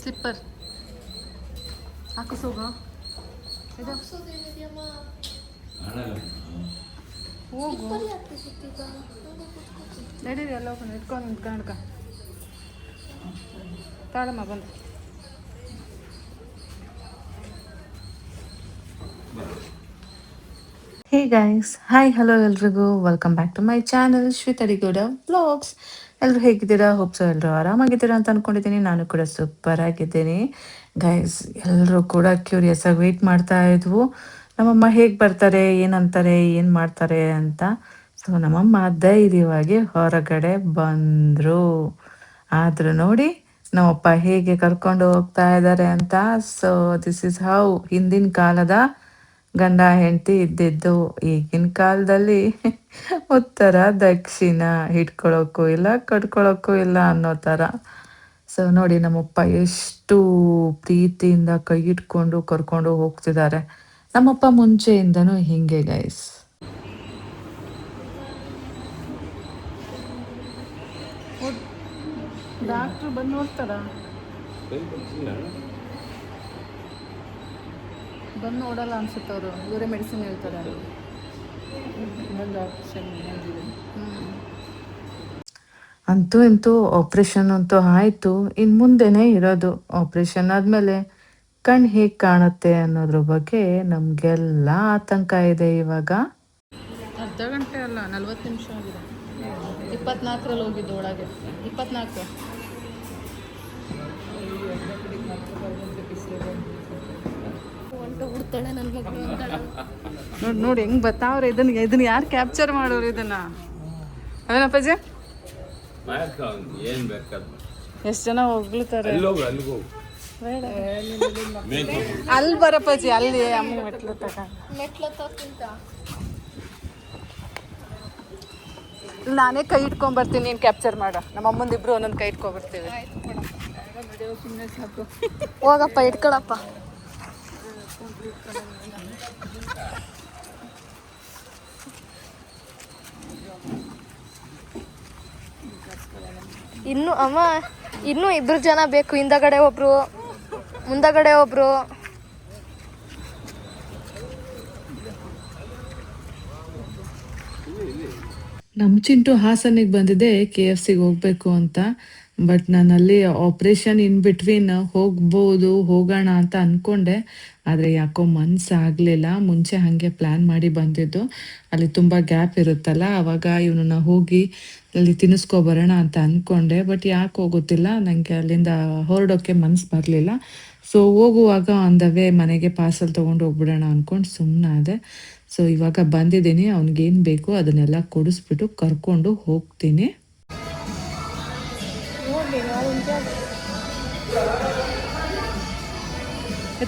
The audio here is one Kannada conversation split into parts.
ಸ್ಲಿಪ್ಪರ್ ಹಾಕಿಸೋಗ ಇದು ಹೋಗು ನಡೀರಿ ಎಲ್ಲ ಹೋಗೋಣ ಇಟ್ಕೊಂಡು ನಿಂತ್ಕೊಂಡ್ಕ ತಾಳಮ್ಮ ಬಂದು ಹೇ ಗೈಸ್ ಹಾಯ್ ಹಲೋ ಎಲ್ರಿಗೂ welcome back to my channel Shwetha D Gowda vlogs. ಎಲ್ಲರೂ ಹೇಗಿದ್ದೀರಾ? ಹೋಪ್ಸೋ ಎಲ್ಲರೂ ಆರಾಮಾಗಿದ್ದೀರಾ ಅಂತ ಅಂದ್ಕೊಂಡಿದ್ದೀನಿ. ನಾನು ಕೂಡ ಸೂಪರ್ ಆಗಿದ್ದೀನಿ ಗೈಸ್. ಎಲ್ಲರೂ ಕೂಡ ಕ್ಯೂರಿಯಸ್ ಆಗಿ ವೆಯ್ಟ್ ಮಾಡ್ತಾ ಇದ್ವು ನಮ್ಮಮ್ಮ ಹೇಗೆ ಬರ್ತಾರೆ, ಏನಂತಾರೆ, ಏನು ಮಾಡ್ತಾರೆ ಅಂತ. ಸೊ ನಮ್ಮಮ್ಮ ಧೈರ್ಯವಾಗಿ ಹೊರಗಡೆ ಬಂದರು. ಆದರೂ ನೋಡಿ ನಮ್ಮಪ್ಪ ಹೇಗೆ ಕರ್ಕೊಂಡು ಹೋಗ್ತಾ ಇದ್ದಾರೆ ಅಂತ. ಸೊ ದಿಸ್ ಇಸ್ ಹೌ ಹಿಂದಿನ ಕಾಲದ ಗಂಡ ಹೆಂಡತಿ ಇದ್ದಿದ್ದು. ಈಗಿನ ಕಾಲದಲ್ಲಿ ಉತ್ತರ ದಕ್ಷಿಣ, ಹಿಡ್ಕೊಳಕ್ಕೂ ಇಲ್ಲ ಕಟ್ಕೊಳಕ್ಕೂ ಇಲ್ಲ ಅನ್ನೋ ಥರ. ಸೊ ನೋಡಿ ನಮ್ಮಪ್ಪ ಎಷ್ಟು ಪ್ರೀತಿಯಿಂದ ಕೈ ಇಟ್ಕೊಂಡು ಕರ್ಕೊಂಡು ಹೋಗ್ತಿದ್ದಾರೆ. ನಮ್ಮಪ್ಪ ಮುಂಚೆಯಿಂದನೂ ಹಿಂಗೆ ಗೈಸ್. ಡಾಕ್ಟ್ರು ಬಂದು ನೋಡ್ತಾರ, ಬಂದು ನೋಡಲ್ಲ ಅನ್ಸುತ್ತೆ ಅವರು. ಇವರೇ ಮೆಡಿಸಿನ್ ಹೇಳ್ತಾರೆ. ಅಂತೂ ಇಂತೂ ಆಪ್ರೇಷನ್ ಅಂತೂ ಆಯಿತು. ಇನ್ನು ಮುಂದೆನೇ ಇರೋದು. ಆಪ್ರೇಷನ್ ಆದಮೇಲೆ ಕಣ್ಣು ಹೇಗೆ ಕಾಣುತ್ತೆ ಅನ್ನೋದ್ರ ಬಗ್ಗೆ ನಮಗೆಲ್ಲ ಆತಂಕ ಇದೆ ಇವಾಗ. ಅರ್ಧ ಗಂಟೆ ಅಲ್ಲ 40 ನಿಮಿಷ ಆಗಿದೆ. 24ರಲ್ಲಿ ಹೋಗಿದ್ದು ಒಳಗೆ. 24 ನೋಡಿ ನೋಡಿ ಹೆಂಗೆ ಬರ್ತಾವ್ರೆ. ಇದನ್ನ ಯಾರು ಕ್ಯಾಪ್ಚರ್ ಮಾಡೋರು ಇದನ್ನ? ಅವೇನಪ್ಪಾಜಿ ಎಷ್ಟು ಜನ ಹೋಗ್ಲುತ್ತಾರೆ. ಅಲ್ಲಿ ಬರಪ್ಪಾಜಿ, ಅಲ್ಲಿ ಅಮ್ಮ ಮೆಟ್ಲು ನಾನೇ ಕೈ ಇಟ್ಕೊಂಡ್ಬರ್ತೀನಿ, ನೀನು ಕ್ಯಾಪ್ಚರ್ ಮಾಡ. ನಮ್ಮ ಅಮ್ಮಂದಿಬ್ರು ಒಂದೊಂದು ಕೈ ಇಟ್ಕೊಂಡ್ಬರ್ತೀವಿ. ಹೋಗಪ್ಪ ಇಟ್ಕೊಳಪ್ಪ. ಇನ್ನು ಅಮ್ಮ ಇನ್ನೂ 2 ಜನ ಬೇಕು. ಹಿಂದಗಡೆ ಒಬ್ರು, ಮುಂದಗಡೆ ಒಬ್ರು. ನಮ್ಮ ಚಿಂಟು ಹಾಸನಿಗೆ ಬಂದಿದೆ KFCಗೆ ಹೋಗಬೇಕು ಅಂತ. ಬಟ್ ನಾನಲ್ಲಿ ಆಪ್ರೇಷನ್ ಇನ್ ಬಿಟ್ವೀನ್ ಹೋಗೋಣ ಅಂತ ಅಂದ್ಕೊಂಡೆ. ಆದರೆ ಯಾಕೋ ಮನಸ್ಸಾಗಲಿಲ್ಲ. ಮುಂಚೆ ಹಾಗೆ ಪ್ಲ್ಯಾನ್ ಮಾಡಿ ಬಂದಿದ್ದು. ಅಲ್ಲಿ ತುಂಬ ಗ್ಯಾಪ್ ಇರುತ್ತಲ್ಲ, ಆವಾಗ ಇವನನ್ನ ಹೋಗಿ ಅಲ್ಲಿ ತಿನ್ನಿಸ್ಕೊಬರೋಣ ಅಂತ ಅಂದ್ಕೊಂಡೆ. ಬಟ್ ಯಾಕೆ ಗೊತ್ತಿಲ್ಲ, ನನಗೆ ಅಲ್ಲಿಂದ ಹೊರಡೋಕ್ಕೆ ಮನಸ್ಸು ಬರಲಿಲ್ಲ. ಸೊ ಹೋಗುವಾಗ ಆನ್ ದ ವೇ ಮನೆಗೆ ಪಾರ್ಸಲ್ ತೊಗೊಂಡು ಹೋಗ್ಬಿಡೋಣ ಅಂದ್ಕೊಂಡು ಸುಮ್ಮನಾದೆ. ಸೊ ಇವಾಗ ಬಂದಿದ್ದೀನಿ. ಅವ್ನಿಗೇನು ಬೇಕು ಅದನ್ನೆಲ್ಲ ಕೊಡಿಸ್ಬಿಟ್ಟು ಕರ್ಕೊಂಡು ಹೋಗ್ತೀನಿ.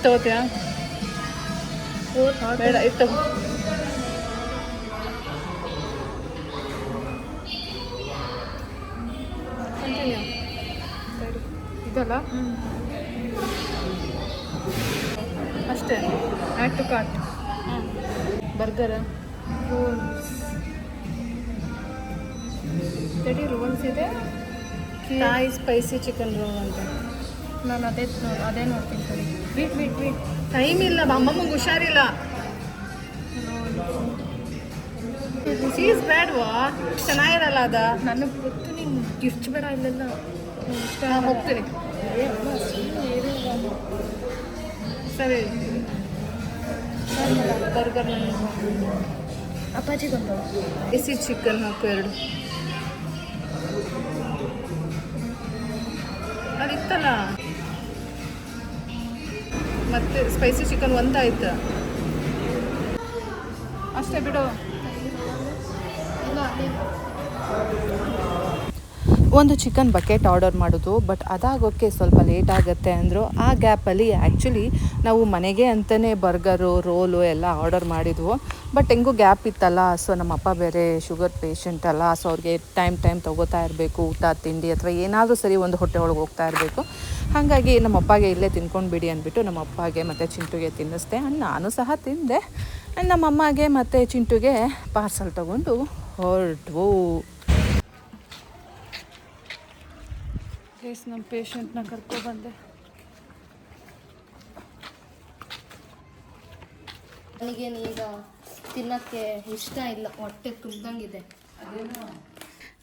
ತಗೋತೀಯಾ? ಬೇಡ, ಇದು ಇದಲ್ಲ ಅಷ್ಟೇ. Add to cart. ಬರ್ಗರ, ತಡಿ, ರೋಲ್ಸ್ ಇದೆ. ಥಾಯ್ ಸ್ಪೈಸಿ ಚಿಕನ್ ರೋಲ್ ಅಂತ. ನಾನು ಅದೇ ನೋಡ್ತೀನಿ. ಸರಿ, ವೇಟ್ ಟೈಮ್ ಇಲ್ಲ, ಅಮ್ಮಮ್ಮಗೆ ಹುಷಾರಿಲ್ಲ. ಚೀಸ್ ಬೇಡವಾ? ಚೆನ್ನಾಗಿರಲ್ಲ ಅದ. ನನಗೆ ಗೊತ್ತು, ನೀನು ಗಿರ್ಚ್ ಬೇಡ. ಇಲ್ಲೆಲ್ಲ ಇಷ್ಟ. ಹೋಗ್ತೀನಿ. ಸರಿ, ಬರ್ಗರ್ ಅಪ್ಪಾಜಿಗೊಂದು ಬಿಸಿ ಚಿಕನ್ ಹಾಕು 2. ಅದಿತ್ತಲ್ಲ ಮತ್ತೆ ಸ್ಪೈಸಿ ಚಿಕನ್ ಒಂದಾಯ್ತು ಅಷ್ಟೇ ಬಿಡು. ಒಂದು ಚಿಕನ್ ಬಕೆಟ್ ಆರ್ಡರ್ ಮಾಡೋದು. ಬಟ್ ಅದಾಗೋಕ್ಕೆ ಸ್ವಲ್ಪ ಲೇಟ್ ಆಗುತ್ತೆ ಅಂದರು. ಆ ಗ್ಯಾಪಲ್ಲಿ ಆ್ಯಕ್ಚುಲಿ ನಾವು ಮನೆಗೆ ಅಂತಲೇ ಬರ್ಗರು, ರೋಲು ಎಲ್ಲ ಆರ್ಡರ್ ಮಾಡಿದ್ವು. ಬಟ್ ಹೆಂಗೂ ಗ್ಯಾಪ್ ಇತ್ತಲ್ಲ. ಸೊ ನಮ್ಮಪ್ಪ ಬೇರೆ ಶುಗರ್ ಪೇಷಂಟ್ ಅಲ್ಲ. ಸೊ ಅವ್ರಿಗೆ ಟೈಮ್ ತೊಗೋತಾ ಇರಬೇಕು. ಊಟ ತಿಂಡಿ ಅಥವಾ ಏನಾದರೂ ಸರಿ ಒಂದು ಹೊಟ್ಟೆ ಒಳಗೆ ಹೋಗ್ತಾ ಇರಬೇಕು. ಹಾಗಾಗಿ ನಮ್ಮಪ್ಪಗೆ ಇಲ್ಲೇ ತಿನ್ಕೊಂಡು ಬಿಡಿ ಅಂದ್ಬಿಟ್ಟು ನಮ್ಮಪ್ಪಗೆ ಮತ್ತು ಚಿಂಟುಗೆ ತಿನ್ನಿಸ್ದೆ. ನಾನು ಸಹ ತಿಂದೆ. ನಮ್ಮಮ್ಮಗೆ ಮತ್ತು ಚಿಂಟುಗೆ ಪಾರ್ಸಲ್ ತೊಗೊಂಡು ಹೊರಟ್ವು. ನಮ್ಮ ಪೇಷಂಟ್ನ ಕರ್ಕೊಬಂದೆ. ನನಗೇನು ಈಗ ತಿನ್ನೋಕ್ಕೆ ಇಷ್ಟ ಇಲ್ಲ, ಹೊಟ್ಟೆ ತುಂಬ್ದಂಗಿದೆ.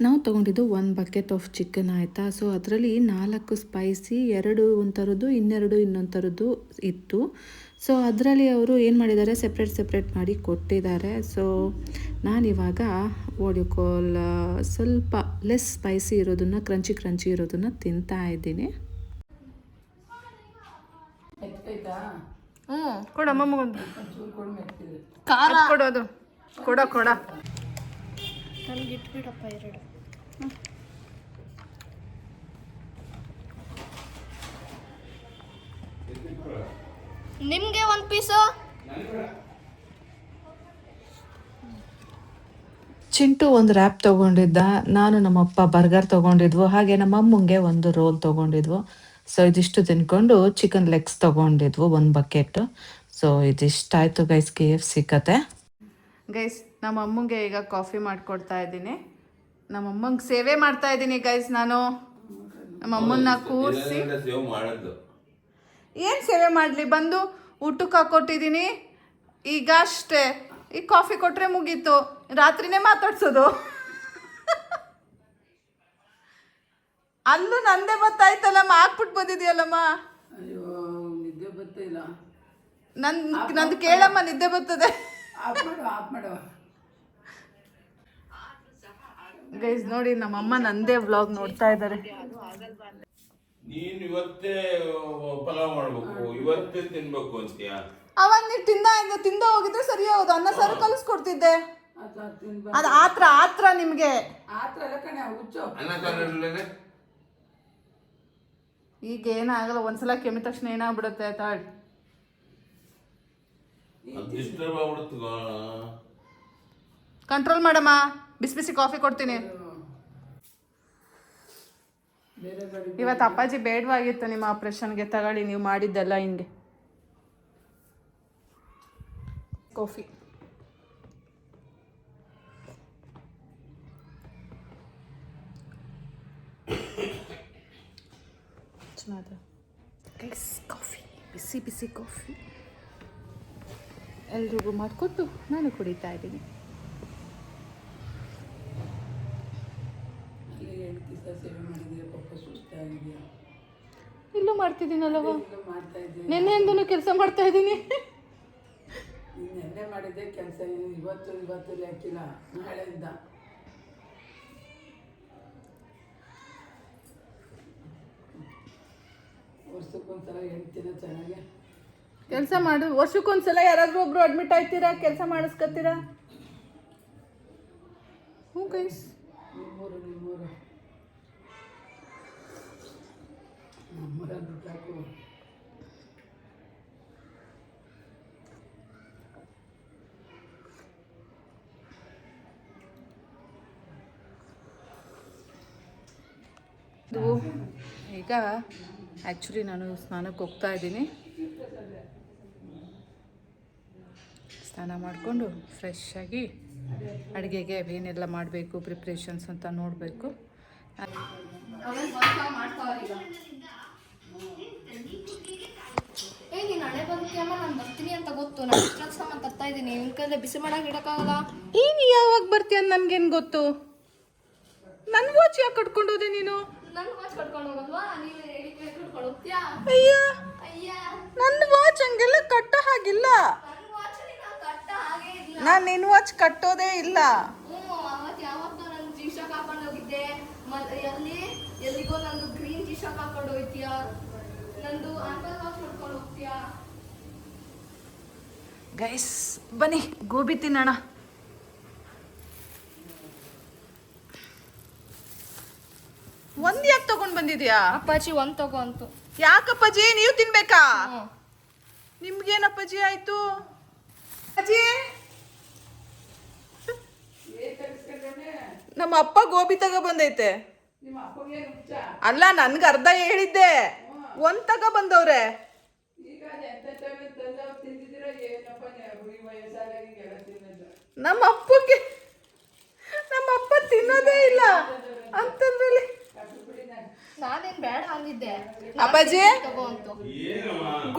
ನಾವು ತೊಗೊಂಡಿದ್ದು 1 ಬಕೆಟ್ ಆಫ್ ಚಿಕನ್ ಆಯಿತಾ. ಸೊ ಅದರಲ್ಲಿ 4 ಸ್ಪೈಸಿ, 2 ಒಂಥರದ್ದು, ಇನ್ನೊಂದು ಥರದ್ದು ಇತ್ತು. ಸೊ ಅದರಲ್ಲಿ ಅವರು ಏನು ಮಾಡಿದ್ದಾರೆ, ಸೆಪ್ರೇಟ್ ಮಾಡಿ ಕೊಟ್ಟಿದ್ದಾರೆ. ಸೊ ನಾನಿವಾಗ ಓಡಿಕೋಲ್ ಸ್ವಲ್ಪ ಲೆಸ್ ಸ್ಪೈಸಿ ಇರೋದನ್ನು, ಕ್ರಂಚಿ ಇರೋದನ್ನು ತಿಂತಾ ಇದ್ದೀನಿ. ಕೊಡಮ್ಮಗೊಂದು ಖಾರ ಕೊಡೋದು ಕೊಡ ನನಗೆ ಇಟ್ಬಿಡಪ್ಪ 2. ನಿಮಗೆ 1 ಪೀಸು. ಚಿಂಟು ಒಂದು ರ್ಯಾಪ್ ತೊಗೊಂಡಿದ್ದ, ನಾನು ನಮ್ಮಪ್ಪ ಬರ್ಗರ್ ತೊಗೊಂಡಿದ್ವು, ಹಾಗೆ ನಮ್ಮ ಅಮ್ಮಂಗೆ ಒಂದು ರೋಲ್ ತೊಗೊಂಡಿದ್ವು. ಸೊ ಇದಿಷ್ಟು ತಿನ್ಕೊಂಡು ಚಿಕನ್ ಲೆಗ್ಸ್ ತೊಗೊಂಡಿದ್ವು 1 ಬಕೆಟ್. ಸೊ ಇದಿಷ್ಟಾಯಿತು ಗೈಸ್ KFC ಕತೆ. ಗೈಸ್ ನಮ್ಮ ಅಮ್ಮಂಗೆ ಈಗ ಕಾಫಿ ಮಾಡಿಕೊಡ್ತಾ ಇದ್ದೀನಿ. ನಮ್ಮ ಅಮ್ಮಂಗೆ ಸೇವೆ ಮಾಡ್ತಾ ಇದ್ದೀನಿ ಗೈಸ್. ನಾನು ನಮ್ಮ ಅಮ್ಮನ್ನ ಕೂರಿಸಿ ಏನು ಸೇವೆ ಮಾಡಲಿ, ಬಂದು ಊಟಕ್ಕೆ ಹಾಕೊಟ್ಟಿದ್ದೀನಿ. ಈಗ ಅಷ್ಟೇ, ಈಗ ಕಾಫಿ ಕೊಟ್ಟರೆ ಮುಗೀತು, ರಾತ್ರಿನೇ ಮಾತಾಡ್ಸೋದು. ಅಲ್ಲೂ ನಂದೇ ಗೊತ್ತಾಯ್ತಲ್ಲಮ್ಮ, ಹಾಕ್ಬಿಟ್ಟು ಬಂದಿದೆಯಲ್ಲಮ್ಮ. ನಂದು ಕೇಳಮ್ಮ, ನಿದ್ದೆ ಬರ್ತದೆ. ಗೈಸ್ ನೋಡಿ, ನಮ್ಮಮ್ಮ ನಂದೇ ವ್ಲಾಗ್ ನೋಡ್ತಾ ಇದ್ದಾರೆ. ನೀನು ಇವತ್ತೇ ಪಲಾವ್ ಮಾಡ್ಬೇಕು, ಇವತ್ತೇ ತಿನ್ಬೇಕು ಅಂತೀಯ? ಅವಾಗ ನೀವು ತಿಂದ ಹೋಗಿದ್ರೆ ಸರಿ ಹೋಗೋದು. ಅನ್ನ ಸಾರು ಕಲಿಸ್ಕೊಡ್ತಿದ್ದೆ. ಅದು ಆತ್ರ ನಿಮ್ಗೆ. ಈಗ ಏನಾಗಲ್ಲ, ಒಂದ್ಸಲ ಕೆಮ್ಮಿದ ತಕ್ಷಣ ಏನಾಗ್ಬಿಡುತ್ತೆ ತಾಳ್. ಕಂಟ್ರೋಲ್ ಮಾಡಮ್ಮ. ಬಿಸಿ ಕಾಫಿ ಕೊಡ್ತೀನಿ. ಇವತ್ತು ಅಪ್ಪಾಜಿ ಬೇಡವಾಗಿತ್ತು ನಿಮ್ಮ ಆಪ್ರೇಷನ್ಗೆ, ತಗೊಳ್ಳಿ ನೀವು ಮಾಡಿದ್ದೆಲ್ಲ ಹಿಂಗೆ. ಕಾಫಿ ಚೆನ್ನಾಗಿದೆ ಗೈಸ್. ಕಾಫಿ, ಬಿಸಿ ಕಾಫಿ ಎಲ್ರಿಗೂ ಮಾಡಿಕೊಟ್ಟು ನಾನು ಕುಡಿತಾ ಇದ್ದೀನಿ. ಇಲ್ಲೂ ಮಾಡ್ತಿದ್ದೀನಲ್ಲವ, ನೆನ್ನೆಯಿಂದನೂ ಕೆಲಸ ಮಾಡ್ತಾ ಇದ್ದೀನಿ. ನೆನ್ನೆ ಮಾಡಿದ್ದೆ ಕೆಲಸ, ಇವತ್ತು ಲೆಕ್ಕಿಲ್ಲ, ನಾಳೆಯಿಂದ. ವರ್ಷಕ್ಕೊಂದ್ಸಲ ಹೇಳ್ತೀರ ಚೆನ್ನಾಗಿ ಕೆಲಸ ಮಾಡು. ವರ್ಷಕ್ಕೊಂದ್ಸಲ ಯಾರಾದ್ರೂ ಒಬ್ರು ಅಡ್ಮಿಟ್ ಆಯ್ತೀರಾ, ಕೆಲಸ ಮಾಡಿಸ್ಕೊತೀರಾ. ಹ್ಞೂ ಗೈಸ್. ನಮ್ಮೂರ ದುಡ್ಡಾಕು. ಈಗ ಆ್ಯಕ್ಚುಲಿ ನಾನು ಸ್ನಾನಕ್ಕೆ ಹೋಗ್ತಾ ಇದ್ದೀನಿ. ಸ್ನಾನ ಮಾಡಿಕೊಂಡು ಫ್ರೆಶ್ ಆಗಿ ಅಡುಗೆಗೆ ಏನೆಲ್ಲ ಮಾಡಬೇಕು ಪ್ರಿಪ್ರೇಷನ್ಸ್ ಅಂತ ನೋಡಬೇಕು. ನೀನು ಹಣೆ ಬರ್ತೀಯಮ್ಮ, ನಾನು ಬರ್ತೀನಿ ಅಂತ ಗೊತ್ತು. ನಾನು ಇಷ್ಟೊಂದು ಸಾಮಾನು ತರ್ತಾ ಇದ್ದೀನಿ, ನಿನ್ನ ಕೈಲೇ ಬಿಸಿ ಮಾಡಕ್ಕೆ ಇಡೋಕ್ಕಾಗಲ್ಲ. ನೀನು ಯಾವಾಗ ಬರ್ತೀಯ ಅಂತ ನನಗೇನು ಗೊತ್ತು? ನನ್ನ ವಾಚ್ ಯಾಕೆ ಕಟ್ಕೊಂಡು ಹೋದೆ ನೀನು? ನನ್ನ ವಾಚ್ ಕಟ್ಕೊಂಡು ಹೋಗಲ್ವಾ? ನೀನು ಹೇಳಿ ಕಟ್ಕೊಂಡು ಹೋಗ್ತೀಯಾ? ಅಯ್ಯ, ನನ್ನ ವಾಚ್ ಹಂಗೆಲ್ಲ ಕಟ್ಟೋ ಹಾಗಿಲ್ಲ. ನಾನು ನಿನ್ನ ವಾಚ್ ಕಟ್ಟೋದೇ ಇಲ್ಲ. ಅವತ್ತು ಯಾವತ್ತೋ ನಾನು ಜೀಶಾಕ್ ಹಾಕೊಂಡು ಹೋಗಿದ್ದೆ, ಎಲ್ಲಿಗೋ ನಂದು ಗ್ರೀನ್ ಜೀಶಾಕ್ ಹಾಕೊಂಡು ಹೋಗ್ತೀಯಾ, ನಂದು ಆಪಲ್ ವಾಚ್ ಕಟ್ಕೊಂಡು ಹೋಗ್ತೀಯಾ? ಗೈಸ್ ಬನ್ನಿ ಗೋಬಿ ತಿನ್ನೋಣ. ಒಂದ್ ಯಾಕೆ ತಗೊಂಡ್ ಬಂದಿದ್ಯಾ? ಅಪ್ಪಾಜಿ ಒಂದ್ ತಗೋ ಅಂತು. ಯಾಕಪ್ಪಾಜಿ, ನೀವು ತಿನ್ಬೇಕಾ? ನಿಮ್ಗೇನಪ್ಪಾಜಿ ಆಯ್ತು? ಅಜ್ಜಿ, ನಮ್ಮ ಅಪ್ಪ ಗೋಬಿ ತಗೋ ಬಂದೈತೆ. ಅಲ್ಲ, ನನ್ಗೆ ಅರ್ಧ ಹೇಳಿದ್ದೆ, ಒಂದ್ ತಗೋ ಬಂದವ್ರೆ. ನಮ್ಮ ಅಪ್ಪ ತಿನ್ನೋದೇ ಇಲ್ಲ ಅಂತಂದ್ರಲ್ಲಿ ನಾನೇನ್ ಬೇಡ ಅಂದಿದ್ದೆ ಅಪ್ಪಾಜಿ ತಗೋ ಅಂತು.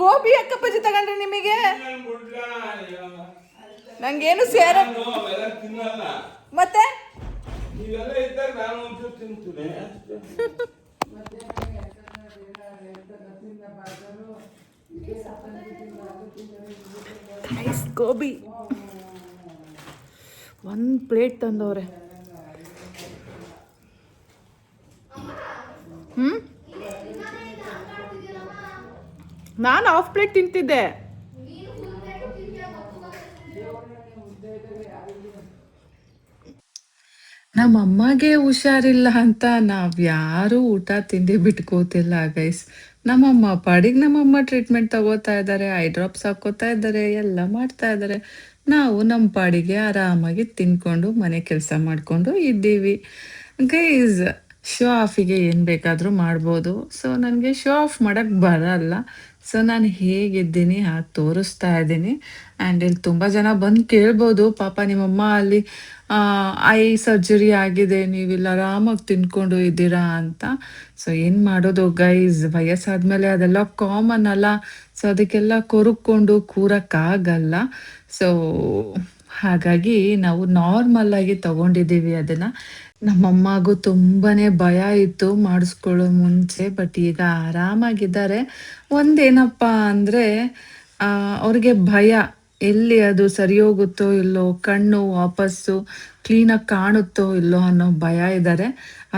ಗೋಬಿ ಯಾಕಪ್ಪಾಜಿ ತಗೊಂಡ್ರಿ ನಿಮಗೆ? ನಾನು ಕೊಡ್ಲಾ? ನಂಗೇನು ಸೇರ ನಾನು ಅವೆಲ್ಲ ತಿನ್ನಲ್ಲ. ಮತ್ತೆ ನೀವೆಲ್ಲ ಇದ್ದಾಗ ನಾನು ಒಂಚೂರು ತಿಂತೀನಿ ಅಷ್ಟೇ. ಗೋಬಿ 1 ಪ್ಲೇಟ್ ತಂದವ್ರೆ. ನಾನು ಹಾಫ್ ಪ್ಲೇಟ್ ತಿಂತಿದ್ದೆ. ನಮ್ಮ ಅಮ್ಮಗೆ ಹುಷಾರಿಲ್ಲ ಅಂತ ನಾವ್ಯಾರೂ ಊಟ ತಿಂಡಿ ಬಿಟ್ಕೋತಿಲ್ಲ ಗೈಸ್. ನಮ್ಮಮ್ಮ ಪಾಡಿಗೆ ನಮ್ಮಮ್ಮ ಟ್ರೀಟ್ಮೆಂಟ್ ತಗೋತಾ ಇದ್ದಾರೆ, ಐ ಡ್ರಾಪ್ಸ್ ಹಾಕೋತಾ ಇದ್ದಾರೆ, ಎಲ್ಲ ಮಾಡ್ತಾ ಇದ್ದಾರೆ. ನಾವು ನಮ್ಮ ಪಾಡಿಗೆ ಆರಾಮಾಗಿ ತಿನ್ಕೊಂಡು ಮನೆ ಕೆಲಸ ಮಾಡಿಕೊಂಡು ಇದ್ದೀವಿ ಗೈಸ್. ಶೋ ಆಫಿಗೆ ಏನು ಬೇಕಾದರೂ ಮಾಡ್ಬೋದು. ಸೊ ನನಗೆ ಶೋ ಆಫ್ ಮಾಡೋಕ್ಕೆ ಬರಲ್ಲ. ಸೊ ನಾನು ಹೇಗಿದ್ದೀನಿ ಹಾಗೆ ತೋರಿಸ್ತಾ ಇದ್ದೀನಿ. ಆ್ಯಂಡ್ ಇಲ್ಲಿ ತುಂಬ ಜನ ಬಂದು ಕೇಳ್ಬೋದು, ಪಾಪ ನಿಮ್ಮಮ್ಮ ಅಲ್ಲಿ ಐ ಸರ್ಜರಿ ಆಗಿದೆ, ನೀವಿಲ್ಲ ಆರಾಮಾಗಿ ತಿನ್ಕೊಂಡು ಇದ್ದೀರಾ ಅಂತ. ಸೊ ಏನು ಮಾಡೋದು ಗೈಸ್, ವಯಸ್ಸಾದ್ಮೇಲೆ ಅದೆಲ್ಲ ಕಾಮನ್ ಅಲ್ಲ. ಸೊ ಅದಕ್ಕೆಲ್ಲ ಕೊರುಕೊಂಡು ಕೂರಕ್ಕಾಗಲ್ಲ. ಸೊ ಹಾಗಾಗಿ ನಾವು ನಾರ್ಮಲ್ ಆಗಿ ತಗೊಂಡಿದ್ದೀವಿ ಅದನ್ನು. ನಮ್ಮಮ್ಮಗೂ ತುಂಬಾನೇ ಭಯ ಇತ್ತು ಮಾಡಿಸ್ಕೊಳ್ಳೋ ಮುಂಚೆ, ಬಟ್ ಈಗ ಆರಾಮಾಗಿದ್ದಾರೆ. ಒಂದೇನಪ್ಪ ಅಂದರೆ ಅವ್ರಿಗೆ ಭಯ, ಎಲ್ಲಿ ಅದು ಸರಿ ಹೋಗುತ್ತೋ ಇಲ್ಲೋ, ಕಣ್ಣು ವಾಪಸ್ಸು ಕ್ಲೀನಾಗಿ ಕಾಣುತ್ತೋ ಇಲ್ಲೋ ಅನ್ನೋ ಭಯ ಇದ್ದಾರೆ.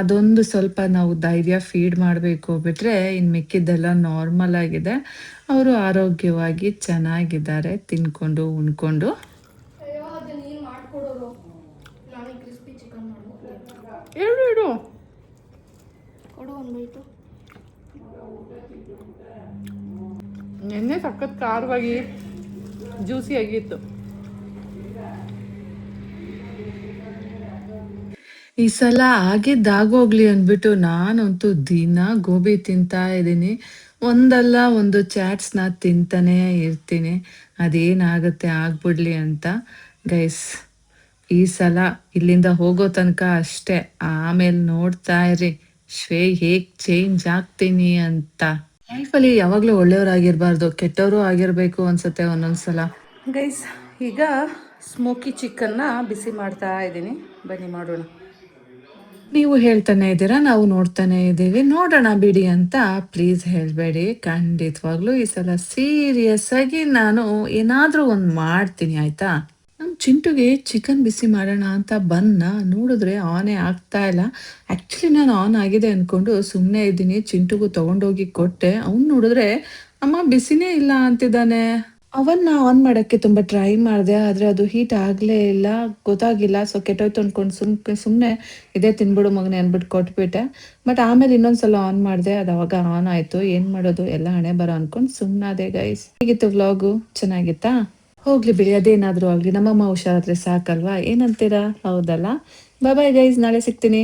ಅದೊಂದು ಸ್ವಲ್ಪ ನಾವು ಧೈರ್ಯ ಫೀಡ್ ಮಾಡಬೇಕು, ಬಿಟ್ಟರೆ ಇನ್ನು ಮಿಕ್ಕಿದ್ದೆಲ್ಲ ನಾರ್ಮಲ್ ಆಗಿದೆ. ಅವರು ಆರೋಗ್ಯವಾಗಿ ಚೆನ್ನಾಗಿದ್ದಾರೆ, ತಿನ್ಕೊಂಡು ಉಣ್ಕೊಂಡು. ಅಯ್ಯೋ ಅದು ನೀನು ಮಾಡ್ಕೊಡೋರು, ನಾನು ಕ್ರಿಸ್ಪಿ ಚಿಕನ್ ಮಾಡ್ಕೊಡ್ತೀನಿ. ಇಡು ಕೊಡು ಒಂದು ಬೈಟು. ನೆನ್ನೆ ಸಖತ್ ಖಾರವಾಗಿ ಜ್ಯೂಸಿ ಆಗಿತ್ತು. ಈ ಸಲ ಆಗಿದ್ದಾಗೋಗ್ಲಿ ಅಂದ್ಬಿಟ್ಟು ನಾನಂತೂ ದಿನ ಗೋಬಿ ತಿಂತಾ ಇದ್ದೀನಿ. ಒಂದಲ್ಲ ಒಂದು ಚಾಟ್ಸ್ನ ತಿಂತಾನೇ ಇರ್ತೀನಿ. ಅದೇನಾಗುತ್ತೆ ಆಗ್ಬಿಡ್ಲಿ ಅಂತ ಗೈಸ್. ಈ ಸಲ ಇಲ್ಲಿಂದ ಹೋಗೋ ತನಕ ಅಷ್ಟೇ, ಆಮೇಲೆ ನೋಡ್ತಾ ಇರಿ ಶ್ವೇ ಹೇಗೆ ಚೇಂಜ್ ಆಗ್ತೀನಿ ಅಂತ. ಲೈಫಲ್ಲಿ ಯಾವಾಗಲೂ ಒಳ್ಳೆಯವರಾಗಿರ್ಬಾರ್ದು, ಕೆಟ್ಟವರು ಆಗಿರಬೇಕು ಅನ್ಸುತ್ತೆ ಒಂದೊಂದ್ಸಲ ಗೈಸ್. ಈಗ ಸ್ಮೋಕಿ ಚಿಕನ್ನ ಬಿಸಿ ಮಾಡ್ತಾ ಇದ್ದೀನಿ, ಬನ್ನಿ ಮಾಡೋಣ. ನೀವು ಹೇಳ್ತಾನೆ ಇದ್ದೀರಾ, ನಾವು ನೋಡ್ತಾನೆ ಇದ್ದೀವಿ, ನೋಡೋಣ ಬಿಡಿ ಅಂತ ಪ್ಲೀಸ್ ಹೇಳಬೇಡಿ. ಖಂಡಿತವಾಗ್ಲೂ ಈ ಸಲ ಸೀರಿಯಸ್ ಆಗಿ ನಾನು ಏನಾದರೂ ಒಂದು ಮಾಡ್ತೀನಿ, ಆಯಿತಾ? ನಮ್ಮ ಚಿಂಟುಗೆ ಚಿಕನ್ ಬಿಸಿ ಮಾಡೋಣ ಅಂತ ನೋಡಿದ್ರೆ ಆನೇ ಆಗ್ತಾ ಇಲ್ಲ. ಆ್ಯಕ್ಚುಲಿ ನಾನು ಆನ್ ಆಗಿದೆ ಅಂದ್ಕೊಂಡು ಸುಮ್ಮನೆ ಇದ್ದೀನಿ. ಚಿಂಟುಗೂ ತೊಗೊಂಡೋಗಿ ಕೊಟ್ಟೆ. ಅವ್ನು ನೋಡಿದ್ರೆ ಅಮ್ಮ ಬಿಸಿನೇ ಇಲ್ಲ ಅಂತಿದ್ದಾನೆ. ಅವನ್ನ ಆನ್ ಮಾಡೋಕ್ಕೆ ತುಂಬ ಟ್ರೈ ಮಾಡಿದೆ, ಆದರೆ ಅದು ಹೀಟ್ ಆಗಲೇ ಇಲ್ಲ, ಗೊತ್ತಾಗಿಲ್ಲ. ಸೊ ಕೆಟ್ಟೋಯ್ತು ಅಂದ್ಕೊಂಡು ಸುಮ್ಮನೆ ಇದೇ ತಿನ್ಬಿಡು ಮಗನೇ ಅಂದ್ಬಿಟ್ಟು ಕೊಟ್ಬಿಟ್ಟೆ. ಬಟ್ ಆಮೇಲೆ ಇನ್ನೊಂದ್ಸಲ ಆನ್ ಮಾಡಿದೆ, ಅದು ಅವಾಗ ಆನ್ ಆಯಿತು. ಏನು ಮಾಡೋದು, ಎಲ್ಲ ಹಣೆ ಬರೋ ಅಂದ್ಕೊಂಡು ಸುಮ್ಮನಾದೆ ಗೈಸ್. ಹೇಗಿತ್ತು ವ್ಲಾಗು? ಚೆನ್ನಾಗಿತ್ತಾ? ಹೋಗ್ಲಿ ಬಿಡಿ, ಅದೇನಾದರೂ ಆಗಲಿ, ನಮ್ಮಮ್ಮ ಹುಷಾರಾದ್ರೆ ಸಾಕಲ್ವಾ, ಏನಂತೀರಾ? ಹೌದಲ್ಲ? ಬಾಯ್ ಬಾಯ್ ಗೈಸ್, ನಾಳೆ ಸಿಗ್ತೀನಿ.